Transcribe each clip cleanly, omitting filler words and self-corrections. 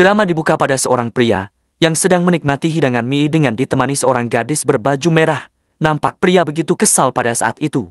Drama dibuka pada seorang pria yang sedang menikmati hidangan mie dengan ditemani seorang gadis berbaju merah. Nampak pria begitu kesal pada saat itu.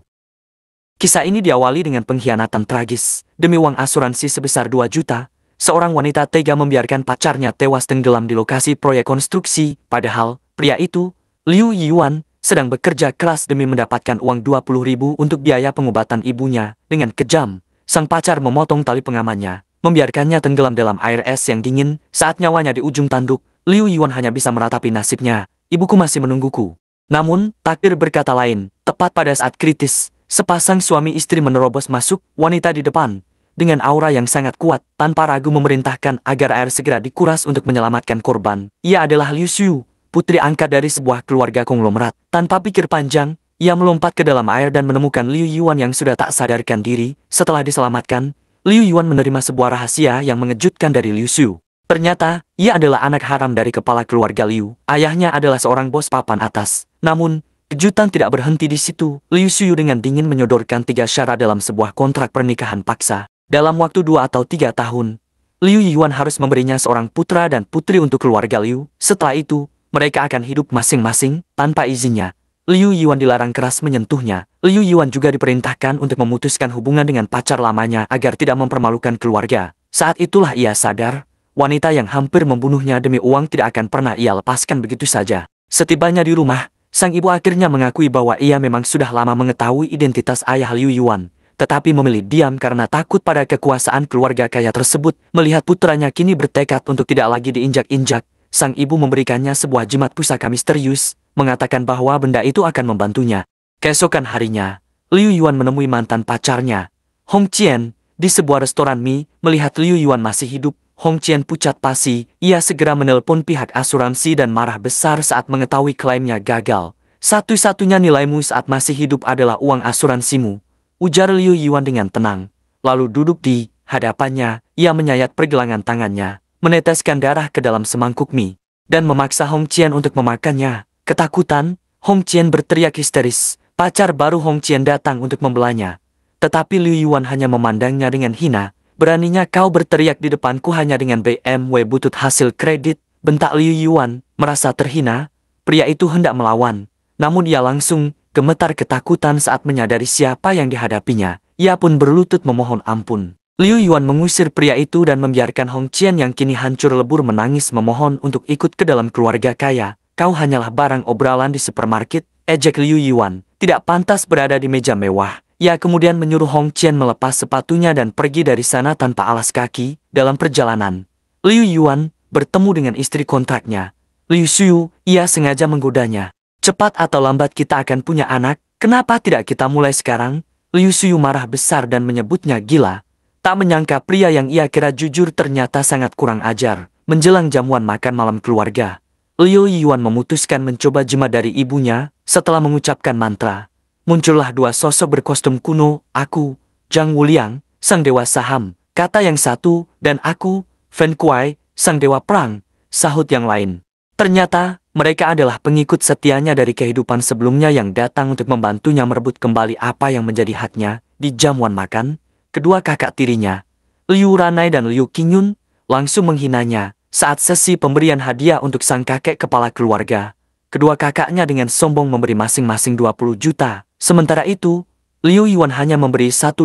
Kisah ini diawali dengan pengkhianatan tragis. Demi uang asuransi sebesar 2 juta, seorang wanita tega membiarkan pacarnya tewas tenggelam di lokasi proyek konstruksi. Padahal, pria itu, Liu Yuan, sedang bekerja keras demi mendapatkan uang 20.000 untuk biaya pengobatan ibunya. Dengan kejam, sang pacar memotong tali pengamannya, membiarkannya tenggelam dalam air es yang dingin. Saat nyawanya di ujung tanduk, Liu Yuan hanya bisa meratapi nasibnya. Ibuku masih menungguku. Namun, takdir berkata lain. Tepat pada saat kritis, sepasang suami istri menerobos masuk. Wanita di depan, dengan aura yang sangat kuat, tanpa ragu memerintahkan agar air segera dikuras untuk menyelamatkan korban. Ia adalah Liu Xiu, putri angkat dari sebuah keluarga konglomerat. Tanpa pikir panjang, ia melompat ke dalam air dan menemukan Liu Yuan yang sudah tak sadarkan diri. Setelah diselamatkan, Liu Yuan menerima sebuah rahasia yang mengejutkan dari Liu Xiu. Ternyata, ia adalah anak haram dari kepala keluarga Liu. Ayahnya adalah seorang bos papan atas. Namun, kejutan tidak berhenti di situ. Liu Xiu dengan dingin menyodorkan 3 syarat dalam sebuah kontrak pernikahan paksa. Dalam waktu 2 atau 3 tahun, Liu Yuan harus memberinya seorang putra dan putri untuk keluarga Liu. Setelah itu, mereka akan hidup masing-masing tanpa izinnya. Liu Yuan dilarang keras menyentuhnya. Liu Yuan juga diperintahkan untuk memutuskan hubungan dengan pacar lamanya agar tidak mempermalukan keluarga. Saat itulah ia sadar, wanita yang hampir membunuhnya demi uang tidak akan pernah ia lepaskan begitu saja. Setibanya di rumah, sang ibu akhirnya mengakui bahwa ia memang sudah lama mengetahui identitas ayah Liu Yuan, tetapi memilih diam karena takut pada kekuasaan keluarga kaya tersebut. Melihat putranya kini bertekad untuk tidak lagi diinjak-injak, sang ibu memberikannya sebuah jimat pusaka misterius, mengatakan bahwa benda itu akan membantunya. Keesokan harinya, Liu Yuan menemui mantan pacarnya, Hong Qian, di sebuah restoran mie. Melihat Liu Yuan masih hidup, Hong Qian pucat pasi. Ia segera menelpon pihak asuransi dan marah besar saat mengetahui klaimnya gagal. Satu-satunya nilaimu saat masih hidup adalah uang asuransimu, ujar Liu Yuan dengan tenang. Lalu duduk di hadapannya, ia menyayat pergelangan tangannya, meneteskan darah ke dalam semangkuk mie, dan memaksa Hong Qian untuk memakannya. Ketakutan, Hong Qian berteriak histeris. Pacar baru Hong Qian datang untuk membelanya. Tetapi Liu Yuan hanya memandangnya dengan hina. Beraninya kau berteriak di depanku hanya dengan BMW butut hasil kredit, bentak Liu Yuan. Merasa terhina, pria itu hendak melawan. Namun ia langsung gemetar ketakutan saat menyadari siapa yang dihadapinya. Ia pun berlutut memohon ampun. Liu Yuan mengusir pria itu dan membiarkan Hong Qian yang kini hancur lebur menangis memohon untuk ikut ke dalam keluarga kaya. Kau hanyalah barang obrolan di supermarket, ejek Liu Yuan. Tidak pantas berada di meja mewah. Ia kemudian menyuruh Hong Qian melepas sepatunya dan pergi dari sana tanpa alas kaki. Dalam perjalanan, Liu Yuan bertemu dengan istri kontraknya, Liu Xiu. Ia sengaja menggodanya. Cepat atau lambat kita akan punya anak, kenapa tidak kita mulai sekarang? Liu Xiu marah besar dan menyebutnya gila. Tak menyangka pria yang ia kira jujur ternyata sangat kurang ajar. Menjelang jamuan makan malam keluarga, Liu Yuan memutuskan mencoba jimat dari ibunya. Setelah mengucapkan mantra, muncullah 2 sosok berkostum kuno, aku, Zhang Wuliang, sang dewa saham, kata yang satu, dan aku, Fen Kuai, sang dewa perang, sahut yang lain. Ternyata, mereka adalah pengikut setianya dari kehidupan sebelumnya yang datang untuk membantunya merebut kembali apa yang menjadi haknya. Di jamuan makan, kedua kakak tirinya, Liu Ranai dan Liu Qingyun, langsung menghinanya. Saat sesi pemberian hadiah untuk sang kakek kepala keluarga, kedua kakaknya dengan sombong memberi masing-masing 20 juta. Sementara itu, Liu Yuan hanya memberi $1,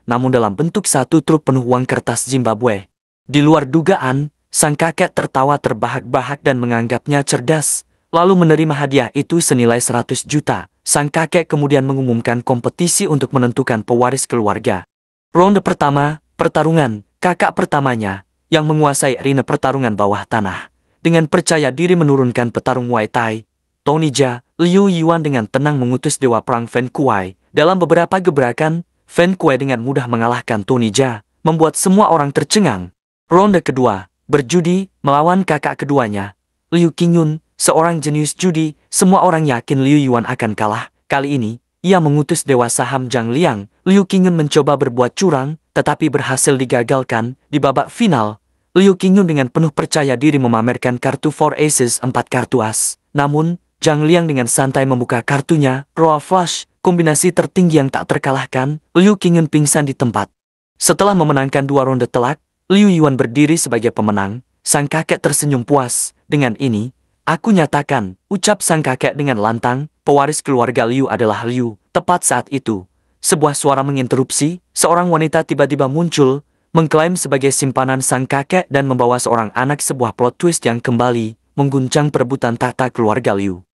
namun dalam bentuk 1 truk penuh uang kertas Zimbabwe. Di luar dugaan, sang kakek tertawa terbahak-bahak dan menganggapnya cerdas, lalu menerima hadiah itu senilai 100 juta. Sang kakek kemudian mengumumkan kompetisi untuk menentukan pewaris keluarga. Ronde pertama, pertarungan. Kakak pertamanya, yang menguasai arena pertarungan bawah tanah, dengan percaya diri menurunkan petarung Muay Thai, Tony Jia. Liu Yuan dengan tenang mengutus dewa perang Fen Kuai. Dalam beberapa gebrakan, Fen Kuai dengan mudah mengalahkan Tony Jia, membuat semua orang tercengang. Ronde kedua, berjudi, melawan kakak keduanya, Liu Qingyun, seorang jenius judi. Semua orang yakin Liu Yuan akan kalah. Kali ini, ia mengutus dewa saham Zhang Liang. Liu Qingyun mencoba berbuat curang, tetapi berhasil digagalkan. Di babak final, Liu Qingyun dengan penuh percaya diri memamerkan kartu 4 Aces 4 kartu as. Namun, Zhang Liang dengan santai membuka kartunya, Royal Flush, kombinasi tertinggi yang tak terkalahkan. Liu Qingyun pingsan di tempat. Setelah memenangkan 2 ronde telak, Liu Yuan berdiri sebagai pemenang. Sang kakek tersenyum puas. Dengan ini, aku nyatakan, ucap sang kakek dengan lantang, pewaris keluarga Liu adalah Liu. Tepat saat itu, sebuah suara menginterupsi, seorang wanita tiba-tiba muncul, mengklaim sebagai simpanan sang kakek dan membawa seorang anak. Sebuah plot twist yang kembali mengguncang perebutan tahta keluarga Liu.